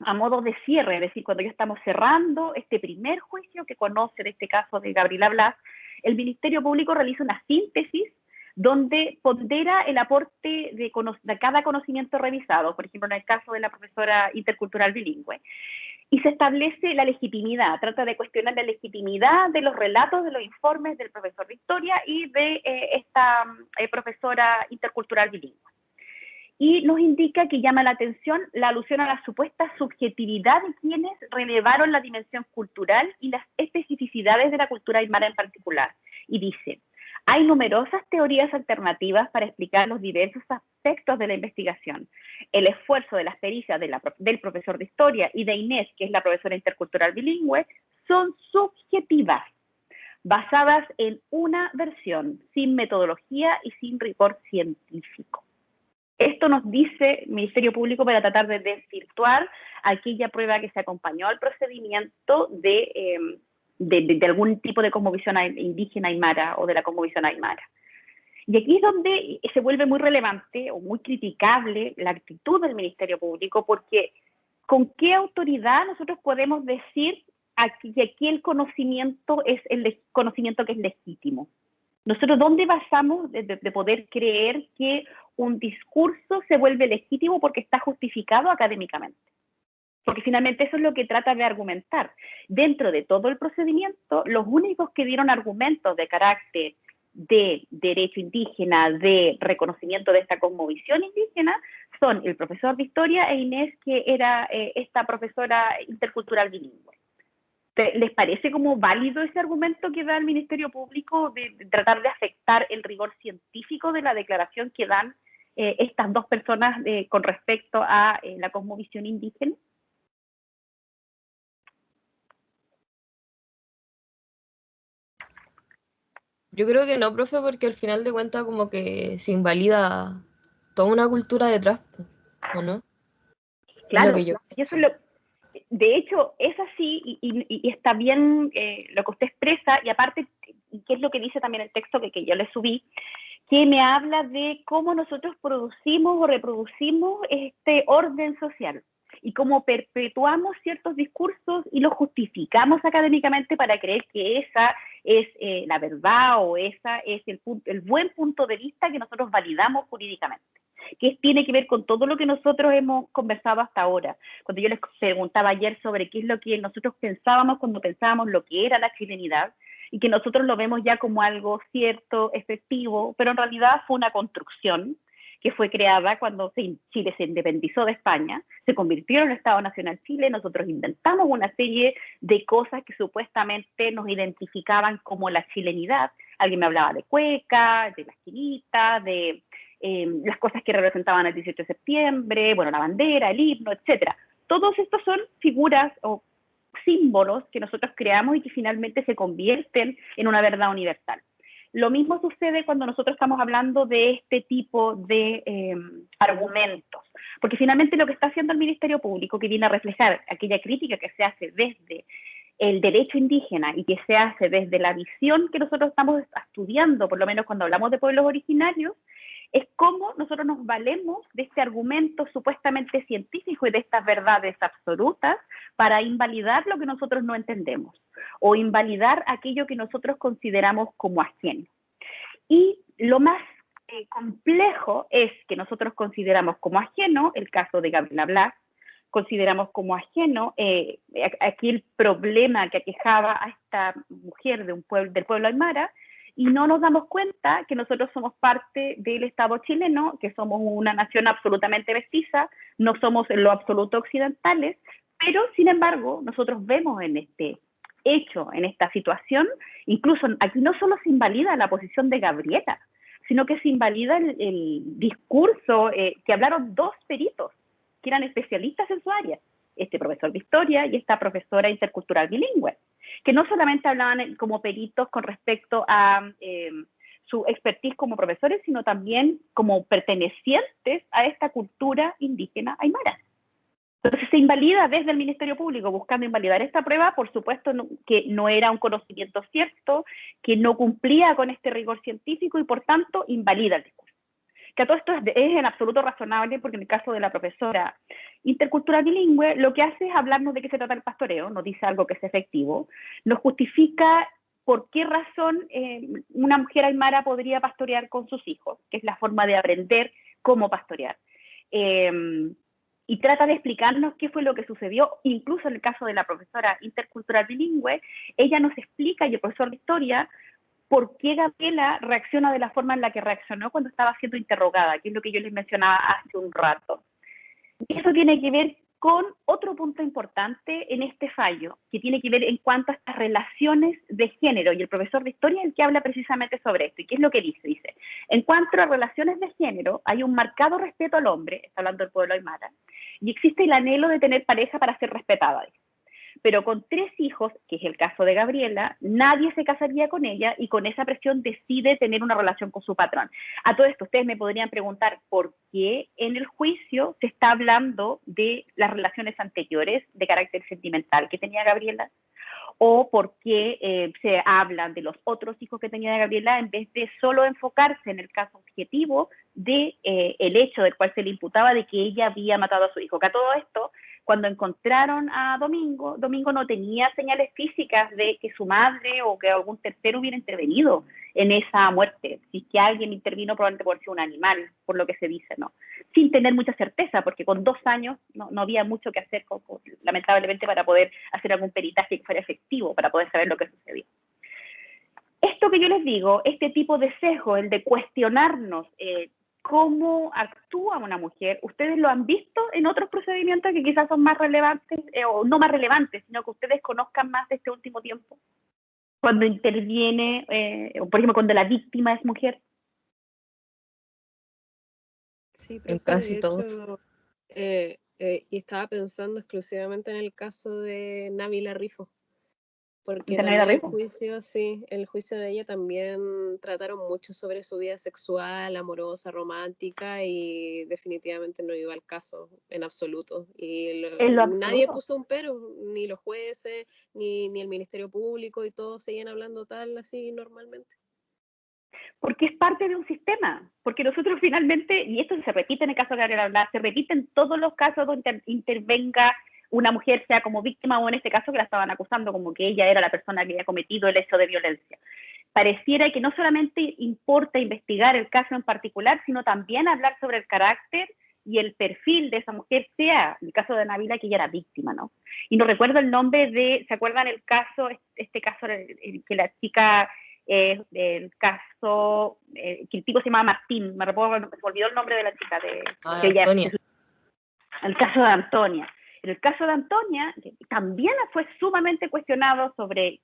a modo de cierre, es decir, cuando ya estamos cerrando este primer juicio que conoce de este caso de Gabriela Blas, el Ministerio Público realiza una síntesis donde pondera el aporte de cada conocimiento revisado, por ejemplo, en el caso de la profesora intercultural bilingüe, y se establece la legitimidad, trata de cuestionar la legitimidad de los relatos, de los informes del profesor Victoria y de esta profesora intercultural bilingüe. Y nos indica que llama la atención la alusión a la supuesta subjetividad de quienes relevaron la dimensión cultural y las especificidades de la cultura aymara en particular. Y dice, hay numerosas teorías alternativas para explicar los diversos aspectos de la investigación. El esfuerzo de las pericias del profesor de historia y de Inés, que es la profesora intercultural bilingüe, son subjetivas, basadas en una versión, sin metodología y sin rigor científico. Esto nos dice el Ministerio Público para tratar de desvirtuar aquella prueba que se acompañó al procedimiento de algún tipo de cosmovisión indígena aymara o de la cosmovisión aymara. Y aquí es donde se vuelve muy relevante o muy criticable la actitud del Ministerio Público, porque ¿con qué autoridad nosotros podemos decir que aquí el conocimiento es el conocimiento que es legítimo? Nosotros, ¿dónde basamos de poder creer que un discurso se vuelve legítimo porque está justificado académicamente? Porque finalmente eso es lo que trata de argumentar. Dentro de todo el procedimiento, los únicos que dieron argumentos de carácter de derecho indígena, de reconocimiento de esta cosmovisión indígena, son el profesor de historia e Inés, que era esta profesora intercultural bilingüe. ¿Les parece como válido ese argumento que da el Ministerio Público de tratar de afectar el rigor científico de la declaración que dan estas dos personas con respecto a la cosmovisión indígena? Yo creo que no, profe, porque al final de cuentas como que se invalida toda una cultura detrás, ¿o no? Claro, Es lo que yo y eso es de hecho, es así y está bien lo que usted expresa, y aparte, ¿qué es lo que dice también el texto que yo le subí? Que me habla de cómo nosotros producimos o reproducimos este orden social y cómo perpetuamos ciertos discursos y los justificamos académicamente para creer que esa es la verdad o esa es el buen punto de vista que nosotros validamos jurídicamente, que tiene que ver con todo lo que nosotros hemos conversado hasta ahora. Cuando yo les preguntaba ayer sobre qué es lo que nosotros pensábamos cuando pensábamos lo que era la chilenidad, y que nosotros lo vemos ya como algo cierto, efectivo, pero en realidad fue una construcción que fue creada cuando Chile se independizó de España, se convirtió en el Estado Nacional Chile, nosotros inventamos una serie de cosas que supuestamente nos identificaban como la chilenidad. Alguien me hablaba de cueca, de la esquinita, de las cosas que representaban el 18 de septiembre, bueno, la bandera, el himno, etcétera. Todos estos son figuras o símbolos que nosotros creamos y que finalmente se convierten en una verdad universal. Lo mismo sucede cuando nosotros estamos hablando de este tipo de argumentos, porque finalmente lo que está haciendo el Ministerio Público, que viene a reflejar aquella crítica que se hace desde el derecho indígena y que se hace desde la visión que nosotros estamos estudiando, por lo menos cuando hablamos de pueblos originarios, es cómo nosotros nos valemos de este argumento supuestamente científico y de estas verdades absolutas para invalidar lo que nosotros no entendemos o invalidar aquello que nosotros consideramos como ajeno. Y lo más complejo es que nosotros consideramos como ajeno el caso de Gabriela Blas, consideramos como ajeno aquí el problema que aquejaba a esta mujer del pueblo aymara, y no nos damos cuenta que nosotros somos parte del Estado chileno, que somos una nación absolutamente mestiza, no somos en lo absoluto occidentales, pero sin embargo nosotros vemos en este hecho, en esta situación, incluso aquí no solo se invalida la posición de Gabriela, sino que se invalida el discurso que hablaron dos peritos, que eran especialistas en su área, este profesor de historia y esta profesora intercultural bilingüe, que no solamente hablaban como peritos con respecto a su expertise como profesores, sino también como pertenecientes a esta cultura indígena aymara. Entonces se invalida desde el Ministerio Público buscando invalidar esta prueba, por supuesto que no era un conocimiento cierto, que no cumplía con este rigor científico y por tanto invalida el discurso. Que a todo esto es en absoluto razonable porque en el caso de la profesora intercultural bilingüe lo que hace es hablarnos de qué se trata el pastoreo, nos dice algo que es efectivo, nos justifica por qué razón una mujer aymara podría pastorear con sus hijos, que es la forma de aprender cómo pastorear. Y trata de explicarnos qué fue lo que sucedió, incluso en el caso de la profesora intercultural bilingüe, ella nos explica, y el profesor de historia, por qué Gabriela reacciona de la forma en la que reaccionó cuando estaba siendo interrogada, que es lo que yo les mencionaba hace un rato. Y eso tiene que ver con otro punto importante en este fallo, que tiene que ver en cuanto a estas relaciones de género, y el profesor de historia es el que habla precisamente sobre esto. ¿Y qué es lo que dice? Dice, en cuanto a relaciones de género, hay un marcado respeto al hombre, está hablando del pueblo aymara, y existe el anhelo de tener pareja para ser respetada. Pero con 3 hijos, que es el caso de Gabriela, nadie se casaría con ella y con esa presión decide tener una relación con su patrón. A todo esto, ustedes me podrían preguntar por qué en el juicio se está hablando de las relaciones anteriores de carácter sentimental que tenía Gabriela, o por qué se hablan de los otros hijos que tenía Gabriela en vez de solo enfocarse en el caso objetivo de el hecho del cual se le imputaba de que ella había matado a su hijo. Que a todo esto, cuando encontraron a Domingo, Domingo no tenía señales físicas de que su madre o que algún tercero hubiera intervenido en esa muerte. Si es que alguien intervino, probablemente por ser un animal, por lo que se dice, ¿no? Sin tener mucha certeza, porque con 2 años no había mucho que hacer, lamentablemente, para poder hacer algún peritaje que fuera efectivo, para poder saber lo que sucedió. Esto que yo les digo, este tipo de sesgo, el de cuestionarnos cómo actúa una mujer, ustedes lo han visto en otros procedimientos que quizás son más relevantes, o no más relevantes, sino que ustedes conozcan más de este último tiempo, cuando interviene, por ejemplo, cuando la víctima es mujer. Sí, En profe, casi de todos. hecho, y estaba pensando exclusivamente en el caso de Nabila Rifo, porque ¿También era también el rico? juicio, sí, el juicio de ella también trataron mucho sobre su vida sexual, amorosa, romántica, y definitivamente no iba al caso en absoluto. Y En lo nadie absoluto. puso un pero, ni los jueces, ni el Ministerio Público, y todos seguían hablando tal así normalmente. Porque es parte de un sistema, porque nosotros finalmente, y esto se repite en el caso de Gabriela Blas, se repite en todos los casos donde intervenga una mujer, sea como víctima o en este caso que la estaban acusando como que ella era la persona que había cometido el hecho de violencia. Pareciera que no solamente importa investigar el caso en particular, sino también hablar sobre el carácter y el perfil de esa mujer, sea el caso de Nabila, que ella era víctima, ¿no? Y no recuerdo el nombre de, ¿se acuerdan el caso, este caso que la chica... el caso, que el tipo se llamaba Martín, me olvidó el nombre de la chica, Antonia. El caso de Antonia. En el caso de Antonia, también fue sumamente cuestionado sobre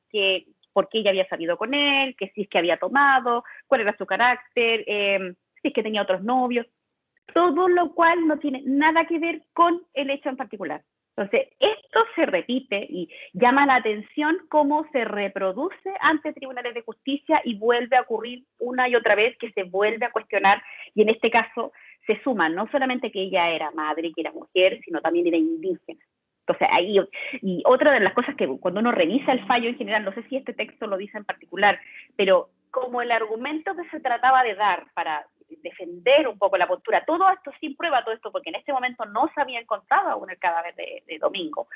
por qué ella había salido con él, que si es que había tomado, cuál era su carácter, si es que tenía otros novios, todo lo cual no tiene nada que ver con el hecho en particular. Entonces, esto se repite y llama la atención cómo se reproduce ante tribunales de justicia y vuelve a ocurrir una y otra vez que se vuelve a cuestionar, y en este caso se suma no solamente que ella era madre, que era mujer, sino también era indígena. Entonces, ahí, y otra de las cosas que cuando uno revisa el fallo en general, no sé si este texto lo dice en particular, pero como el argumento que se trataba de dar para defender un poco la postura, todo esto sin prueba, todo esto porque en este momento no se había encontrado aún el cadáver de Domingo,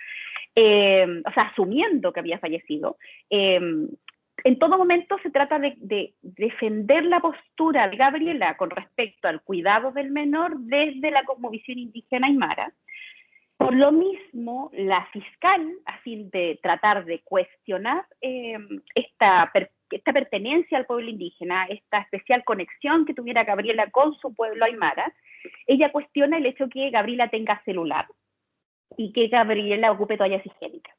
o sea, asumiendo que había fallecido, en todo momento se trata de defender la postura de Gabriela con respecto al cuidado del menor desde la cosmovisión indígena aymara. Por lo mismo, la fiscal, a fin de tratar de cuestionar esta esta pertenencia al pueblo indígena, esta especial conexión que tuviera Gabriela con su pueblo aymara, ella cuestiona el hecho que Gabriela tenga celular y que Gabriela ocupe toallas higiénicas.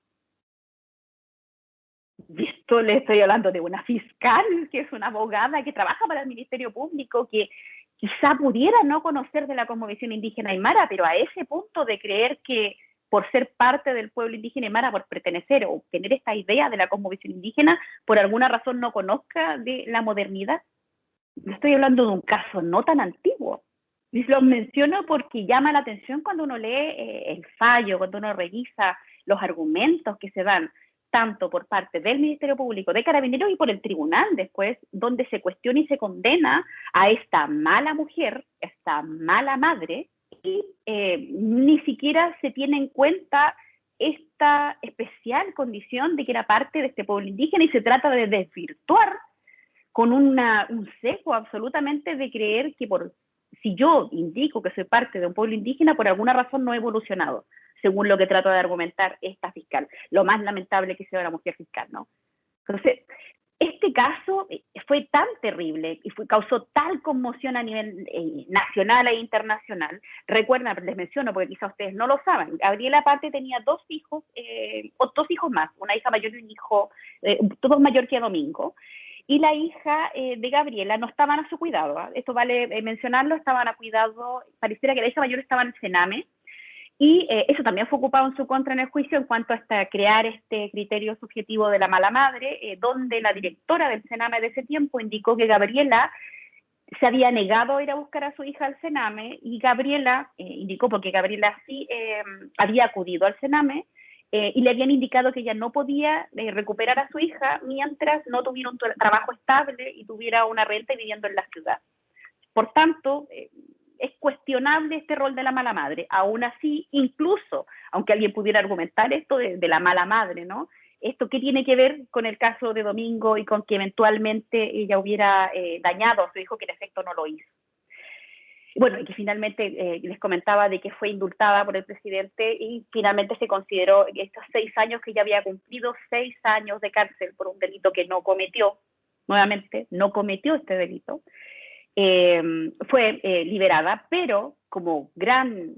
Y esto le estoy hablando de una fiscal, que es una abogada que trabaja para el Ministerio Público, que quizá pudiera no conocer de la cosmovisión indígena aymara, pero a ese punto de creer que por ser parte del pueblo indígena aymara, por pertenecer o tener esta idea de la cosmovisión indígena, por alguna razón no conozca de la modernidad. No estoy hablando de un caso no tan antiguo. Y los menciono porque llama la atención cuando uno lee el fallo, cuando uno revisa los argumentos que se dan, tanto por parte del Ministerio Público, de Carabineros y por el tribunal después, donde se cuestiona y se condena a esta mala mujer, esta mala madre, y ni siquiera se tiene en cuenta esta especial condición de que era parte de este pueblo indígena y se trata de desvirtuar con un sesgo absolutamente de creer que si yo indico que soy parte de un pueblo indígena, por alguna razón no he evolucionado, según lo que trata de argumentar esta fiscal. Lo más lamentable que sea una mujer fiscal, ¿no? Entonces, este caso fue tan terrible y causó tal conmoción a nivel nacional e internacional. Recuerden, les menciono porque quizás ustedes no lo saben, Gabriela aparte tenía dos hijos más, una hija mayor y un hijo, todos mayor que Domingo. Y la hija de Gabriela no estaban a su cuidado, ¿eh? Esto vale mencionarlo, estaban a cuidado, pareciera que la hija mayor estaba en el Sename, y eso también fue ocupado en su contra en el juicio en cuanto a crear este criterio subjetivo de la mala madre, donde la directora del Sename de ese tiempo indicó que Gabriela se había negado a ir a buscar a su hija al Sename, y Gabriela indicó, porque Gabriela sí había acudido al Sename, y le habían indicado que ella no podía recuperar a su hija mientras no tuviera un trabajo estable y tuviera una renta y viviendo en la ciudad. Por tanto, es cuestionable este rol de la mala madre. Aún así, incluso, aunque alguien pudiera argumentar esto de la mala madre, ¿no? ¿Esto qué tiene que ver con el caso de Domingo y con que eventualmente ella hubiera dañado a su hijo, que en efecto no lo hizo? Bueno, y que finalmente les comentaba de que fue indultada por el presidente y finalmente se consideró que estos 6 años que ella había cumplido, 6 años de cárcel por un delito que no cometió, nuevamente, no cometió este delito, fue liberada, pero como gran,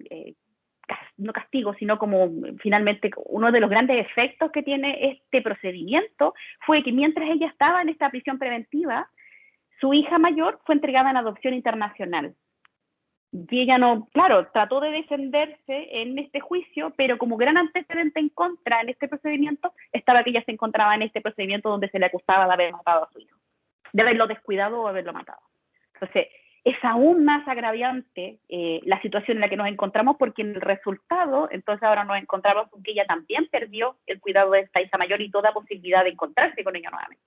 no castigo, sino como finalmente uno de los grandes efectos que tiene este procedimiento fue que mientras ella estaba en esta prisión preventiva, su hija mayor fue entregada en adopción internacional. Y ella no, claro, trató de defenderse en este juicio, pero como gran antecedente en contra en este procedimiento estaba que ella se encontraba en este procedimiento donde se le acusaba de haber matado a su hijo, de haberlo descuidado o haberlo matado. Entonces, es aún más agraviante la situación en la que nos encontramos, porque en el resultado, entonces ahora nos encontramos con que ella también perdió el cuidado de esta hija mayor y toda posibilidad de encontrarse con ella nuevamente.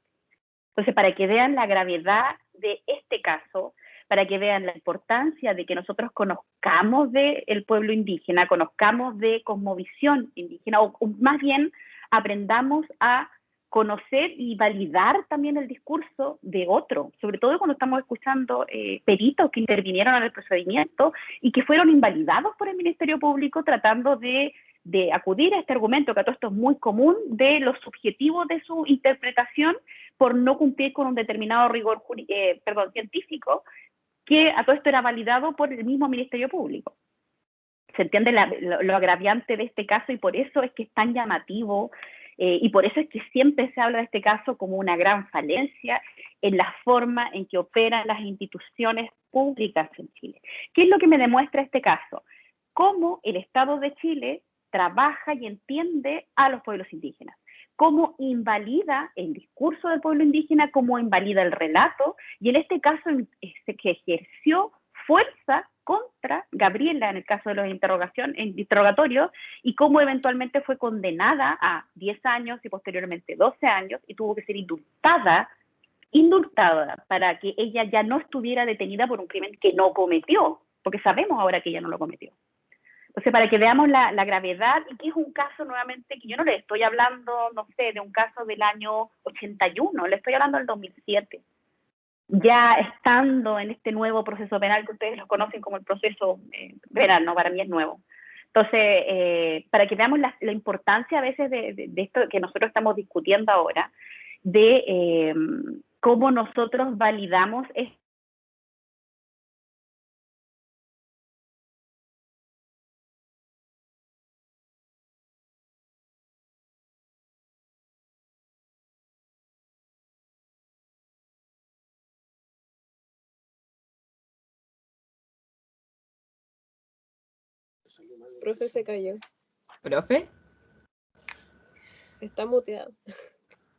Entonces, para que vean la gravedad de este caso, para que vean la importancia de que nosotros conozcamos del pueblo indígena, conozcamos de cosmovisión indígena, o más bien aprendamos a conocer y validar también el discurso de otro, sobre todo cuando estamos escuchando peritos que intervinieron en el procedimiento y que fueron invalidados por el Ministerio Público tratando de acudir a este argumento, que a todo esto es muy común, de lo subjetivo de su interpretación por no cumplir con un determinado rigor científico, que a todo esto era validado por el mismo Ministerio Público. ¿Se entiende lo agraviante de este caso? Y por eso es que es tan llamativo, y por eso es que siempre se habla de este caso como una gran falencia en la forma en que operan las instituciones públicas en Chile. ¿Qué es lo que me demuestra este caso? Cómo el Estado de Chile trabaja y entiende a los pueblos indígenas, cómo invalida el discurso del pueblo indígena, cómo invalida el relato, y en este caso que ejerció fuerza contra Gabriela en el caso de los interrogatorios, y cómo eventualmente fue condenada a 10 años y posteriormente 12 años, y tuvo que ser indultada para que ella ya no estuviera detenida por un crimen que no cometió, porque sabemos ahora que ella no lo cometió. Entonces, para que veamos la gravedad, y que es un caso nuevamente que yo no le estoy hablando, no sé, de un caso del año 81, le estoy hablando del 2007. Ya estando en este nuevo proceso penal que ustedes lo conocen como el proceso penal, ¿no? Para mí es nuevo. Entonces, para que veamos la importancia a veces de esto que nosotros estamos discutiendo ahora, de cómo nosotros validamos Profe se cayó. ¿Profe? Está muteado.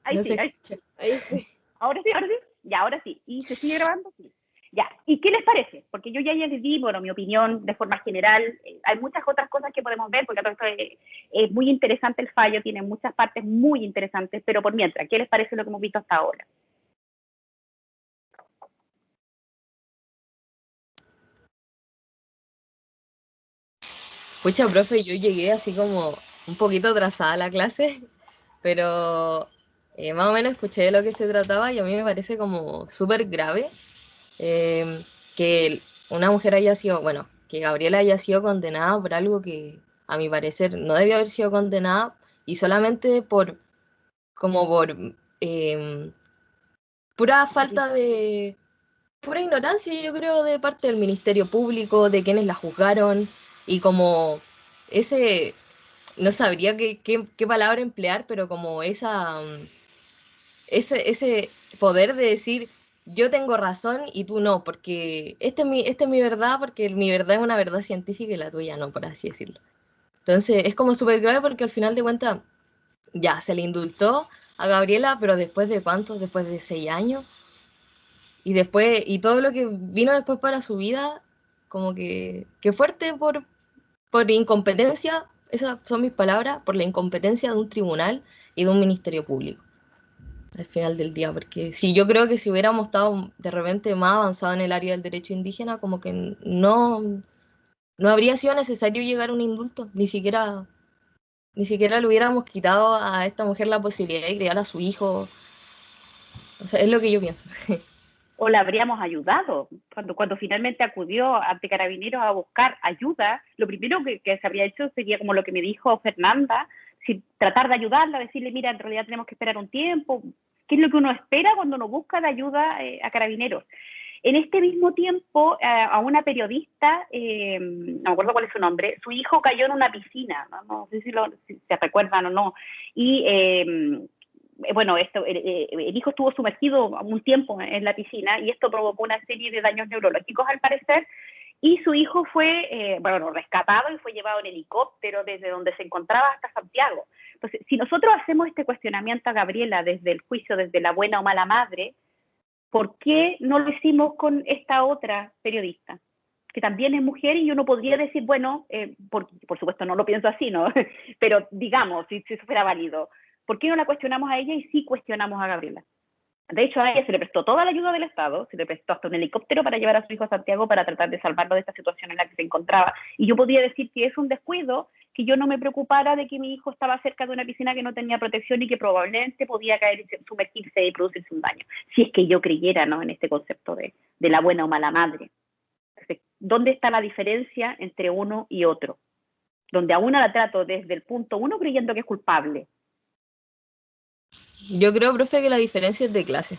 Ahí No sí, se ahí, escucha. Ahí sí. ahora sí, ahora sí. Ya, ahora sí. ¿Y se sigue grabando? Sí. Ya. ¿Y qué les parece? Porque yo ya les di, bueno, mi opinión de forma general. Hay muchas otras cosas que podemos ver, porque todo esto es muy interesante el fallo, tiene muchas partes muy interesantes, pero por mientras, ¿qué les parece lo que hemos visto hasta ahora? Pucha, profe, yo llegué así como un poquito atrasada a la clase, pero más o menos escuché de lo que se trataba y a mí me parece como súper grave que una mujer haya sido, bueno, que Gabriela haya sido condenada por algo que a mi parecer no debió haber sido condenada y solamente como por pura falta de, pura ignorancia, yo creo, de parte del Ministerio Público, de quienes la juzgaron y como ese, no sabría qué palabra emplear, pero como ese poder de decir yo tengo razón y tú no, porque esta es mi verdad, porque mi verdad es una verdad científica y la tuya no, por así decirlo. Entonces es como súper grave porque al final de cuentas ya se le indultó a Gabriela, pero después de cuántos, después de 6 años, y después, y todo lo que vino después para su vida, como que fuerte por incompetencia, esas son mis palabras, por la incompetencia de un tribunal y de un ministerio público al final del día, porque si yo creo que si hubiéramos estado de repente más avanzado en el área del derecho indígena, como que no habría sido necesario llegar a un indulto, ni siquiera le hubiéramos quitado a esta mujer la posibilidad de criar a su hijo, o sea, es lo que yo pienso. O la habríamos ayudado. Cuando finalmente acudió ante Carabineros a buscar ayuda, lo primero que se habría hecho sería como lo que me dijo Fernanda, tratar de ayudarla, decirle, mira, en realidad tenemos que esperar un tiempo. ¿Qué es lo que uno espera cuando uno busca de ayuda a Carabineros? En este mismo tiempo, a una periodista, no me acuerdo cuál es su nombre, su hijo cayó en una piscina, no sé si se recuerdan o no, y bueno, el hijo estuvo sumergido un tiempo en la piscina y esto provocó una serie de daños neurológicos al parecer, y su hijo fue, bueno, rescatado y fue llevado en helicóptero desde donde se encontraba hasta Santiago. Entonces, si nosotros hacemos este cuestionamiento a Gabriela desde el juicio, desde la buena o mala madre, ¿por qué no lo hicimos con esta otra periodista? Que también es mujer y uno podría decir, bueno, por supuesto no lo pienso así, ¿no? Pero digamos, si eso fuera válido, ¿por qué no la cuestionamos a ella y sí cuestionamos a Gabriela? De hecho, a ella se le prestó toda la ayuda del Estado, se le prestó hasta un helicóptero para llevar a su hijo a Santiago para tratar de salvarlo de esta situación en la que se encontraba. Y yo podría decir que es un descuido, que yo no me preocupara de que mi hijo estaba cerca de una piscina que no tenía protección y que probablemente podía caer y sumergirse y producirse un daño. Si es que yo creyera, ¿no?, en este concepto de la buena o mala madre. Entonces, ¿dónde está la diferencia entre uno y otro? Donde a una la trato desde el punto uno creyendo que es culpable. Yo creo, profe, que la diferencia es de clase.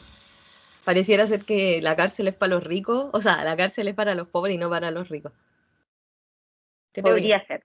Pareciera ser que la cárcel es para los ricos, o sea, la cárcel es para los pobres y no para los ricos. Creo yo. Podría ser.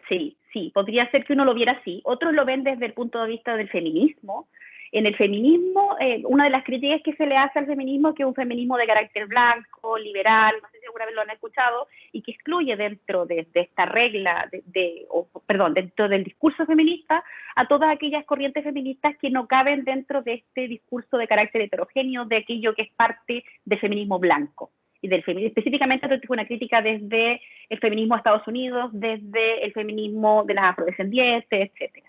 Sí, podría ser que uno lo viera así. Otros lo ven desde el punto de vista del feminismo. En el feminismo, una de las críticas que se le hace al feminismo es que es un feminismo de carácter blanco, liberal, no sé si alguna vez lo han escuchado, y que excluye dentro de esta regla, dentro del discurso feminista, a todas aquellas corrientes feministas que no caben dentro de este discurso de carácter heterogéneo, de aquello que es parte del feminismo blanco. Y del feminismo, específicamente esto es una crítica desde el feminismo de Estados Unidos, desde el feminismo de las afrodescendientes, etcétera.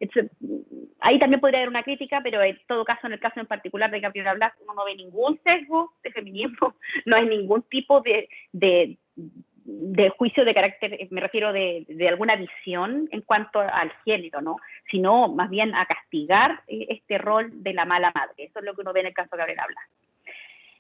Entonces, ahí también podría haber una crítica, pero en todo caso, en el caso en particular de Gabriela Blas, uno no ve ningún sesgo de feminismo, no hay ningún tipo de juicio de carácter, me refiero de alguna visión en cuanto al género, ¿no? Sino más bien a castigar este rol de la mala madre. Eso es lo que uno ve en el caso de Gabriela Blas.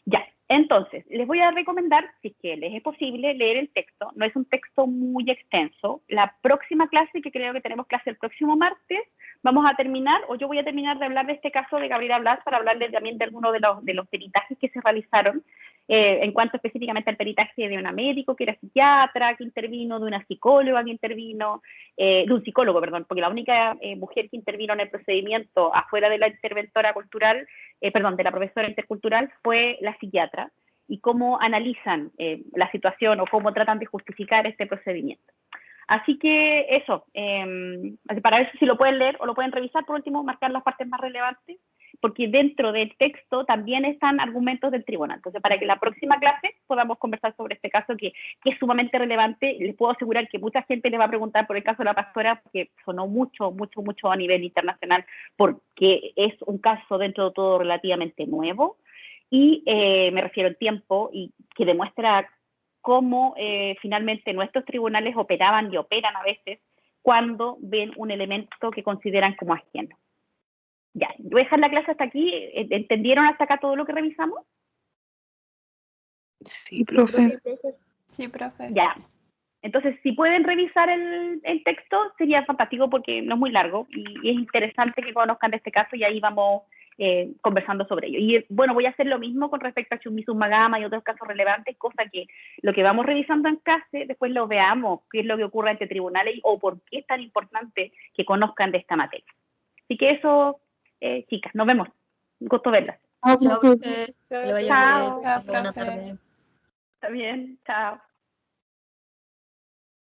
Ya, Entonces, les voy a recomendar, si es que les es posible, leer el texto. No es un texto muy extenso. La próxima clase, que creo que tenemos clase el próximo martes, vamos a terminar, o yo voy a terminar de hablar de este caso de Gabriela Blas para hablarles también de algunos de los peritajes que se realizaron, en cuanto específicamente al peritaje de una médico que era psiquiatra, que intervino, de una psicóloga que intervino, de un psicólogo, perdón, porque la única mujer que intervino en el procedimiento afuera de la interventora cultural, de la profesora intercultural, fue la psiquiatra, y cómo analizan la situación o cómo tratan de justificar este procedimiento. Así que eso, para ver si lo pueden leer o lo pueden revisar, por último, marcar las partes más relevantes, porque dentro del texto también están argumentos del tribunal. Entonces, para que la próxima clase podamos conversar sobre este caso que es sumamente relevante, les puedo asegurar que mucha gente les va a preguntar por el caso de la pastora, porque sonó mucho a nivel internacional, porque es un caso dentro de todo relativamente nuevo, y me refiero al tiempo, y que demuestra cómo finalmente nuestros tribunales operaban y operan a veces cuando ven un elemento que consideran como ajeno. Ya, voy a dejar la clase hasta aquí. ¿Entendieron hasta acá todo lo que revisamos? Sí, profe. Sí, profe. Ya. Entonces, si pueden revisar el texto, sería fantástico porque no es muy largo y es interesante que conozcan de este caso, y ahí vamos conversando sobre ello. Y bueno, voy a hacer lo mismo con respecto a Chusmiso Usmagama y otros casos relevantes, cosa que lo que vamos revisando en clase, después lo veamos, qué es lo que ocurre ante tribunales o por qué es tan importante que conozcan de esta materia. Así que eso, chicas, nos vemos. Un gusto verlas. Chao, profe. Que le vaya bien. Chao, Buena profe. tarde. Está bien, chao.